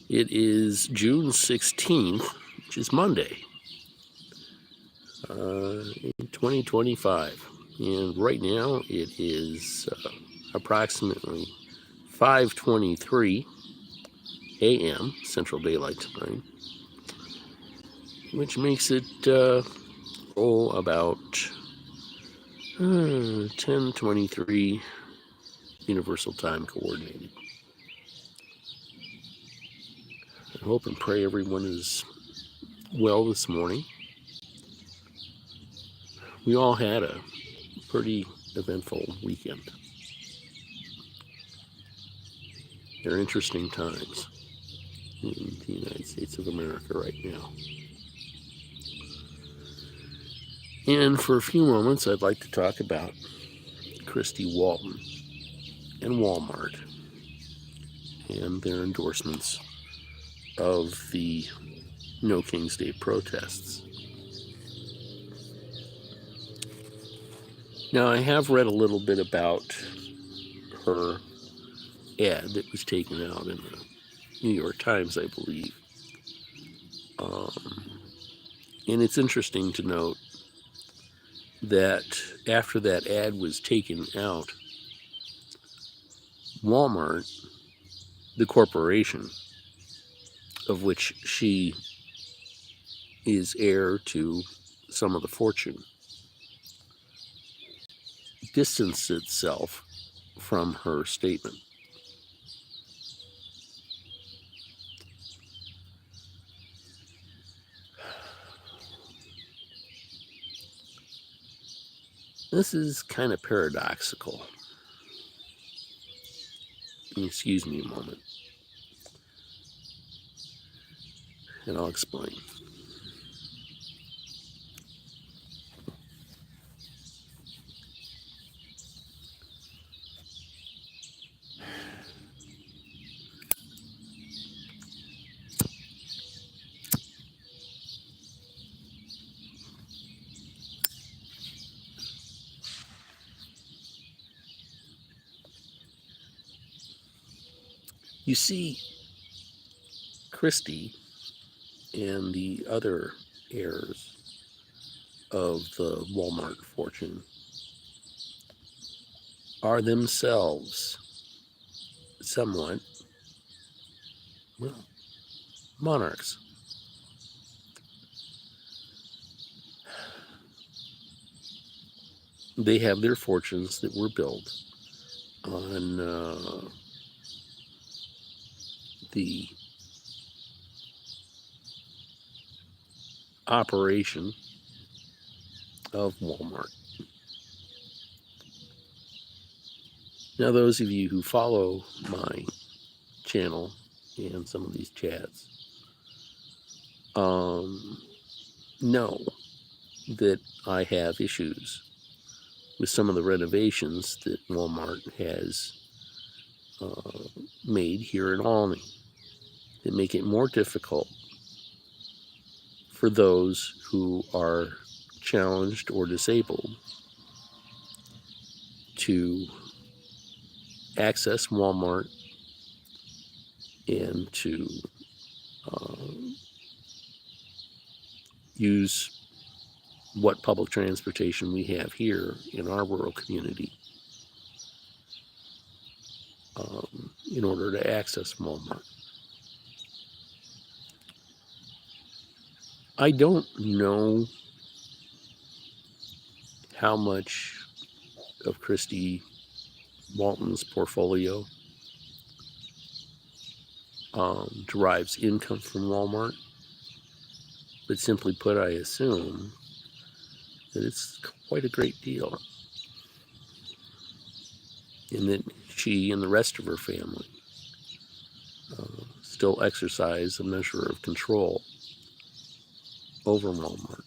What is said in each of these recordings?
It is June 16th, which is Monday, in 2025. And right now it is approximately 5:23 a.m. Central Daylight Time, which makes it about 10:23 Universal Time Coordinated. I hope and pray everyone is well this morning. We all had a pretty eventful weekend. They're interesting times in the United States of America right now. And for a few moments, I'd like to talk about Christy Walton and Walmart and their endorsements of the No King's Day protests. Now, I have read a little bit about her ad that was taken out in the New York Times, I believe. And it's interesting to note that after that ad was taken out, Walmart, the corporation of which she is heir to some of the fortune, distanced itself from her statement. This is kind of paradoxical. Excuse me a moment, and I'll explain. You see, Christy and the other heirs of the Walmart fortune are themselves somewhat, well, monarchs. They have their fortunes that were built on the operation of Walmart. Now, those of you who follow my channel and some of these chats know that I have issues with some of the renovations that Walmart has made here in Albany that make it more difficult for those who are challenged or disabled to access Walmart and to use what public transportation we have here in our rural community in order to access Walmart. I don't know how much of Christy Walton's portfolio derives income from Walmart, but simply put, I assume that it's quite a great deal, and that she and the rest of her family still exercise a measure of control over Walmart.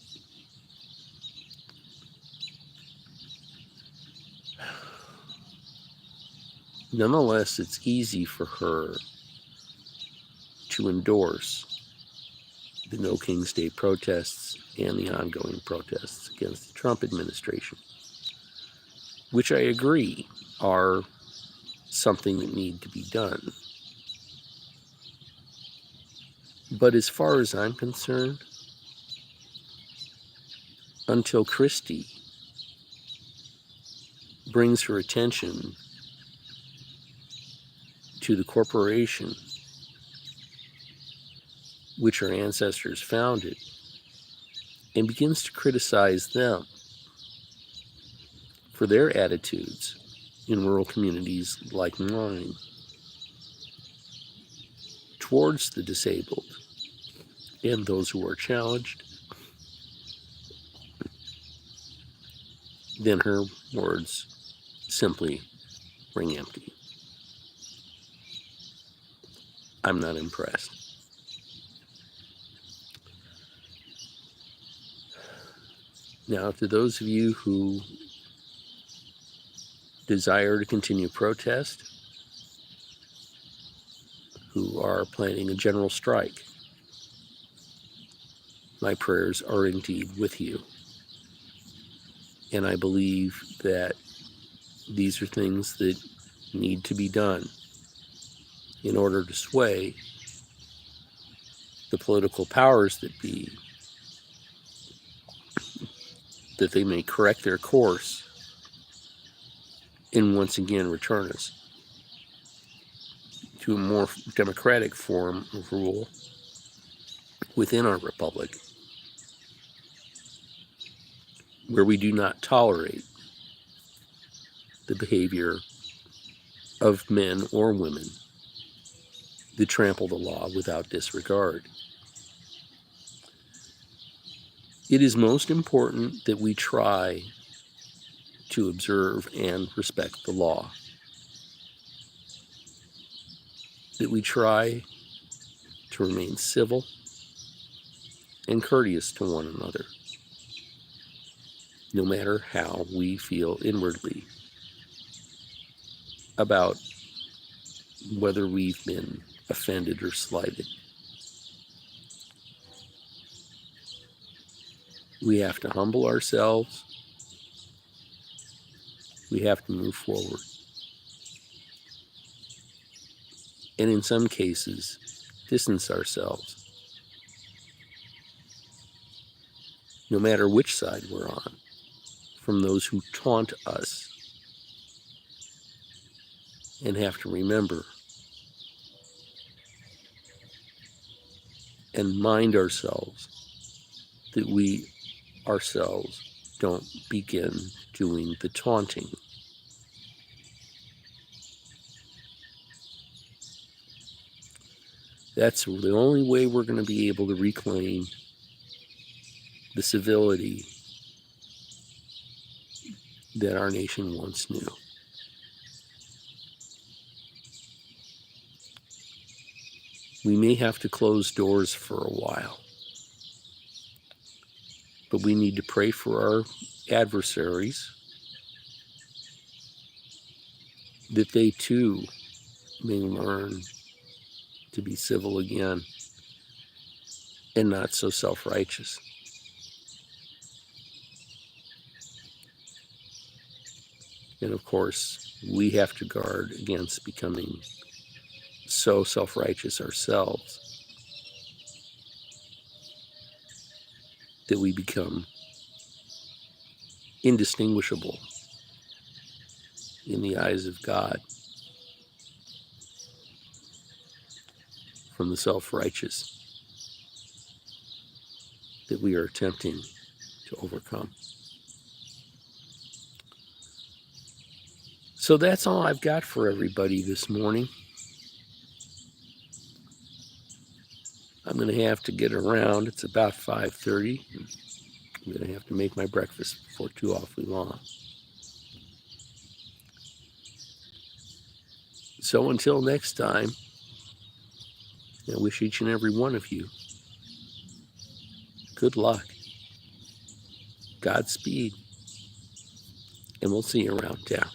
Nonetheless, it's easy for her to endorse the No King's Day protests and the ongoing protests against the Trump administration, which I agree are something that need to be done. But as far as I'm concerned, until Christy brings her attention to the corporation which her ancestors founded and begins to criticize them for their attitudes in rural communities like mine towards the disabled and those who are challenged, then her words simply ring empty. I'm not impressed. Now, to those of you who desire to continue protest, who are planning a general strike, my prayers are indeed with you. And I believe that these are things that need to be done in order to sway the political powers that be, that they may correct their course and once again return us to a more democratic form of rule within our republic, where we do not tolerate the behavior of men or women that trample the law without disregard. It is most important that we try to observe and respect the law, that we try to remain civil and courteous to one another, no matter how we feel inwardly about whether we've been offended or slighted. We have to humble ourselves. We have to move forward. And in some cases, distance ourselves, no matter which side we're on, from those who taunt us, and have to remember and mind ourselves that we ourselves don't begin doing the taunting. That's the only way we're going to be able to reclaim the civility that our nation once knew. We may have to close doors for a while, but we need to pray for our adversaries, that they too may learn to be civil again and not so self-righteous. And of course, we have to guard against becoming so self-righteous ourselves that we become indistinguishable in the eyes of God from the self-righteous that we are attempting to overcome. So that's all I've got for everybody this morning. I'm going to have to get around. It's about 5:30. I'm going to have to make my breakfast before too awfully long. So until next time, I wish each and every one of you good luck, Godspeed, and we'll see you around town.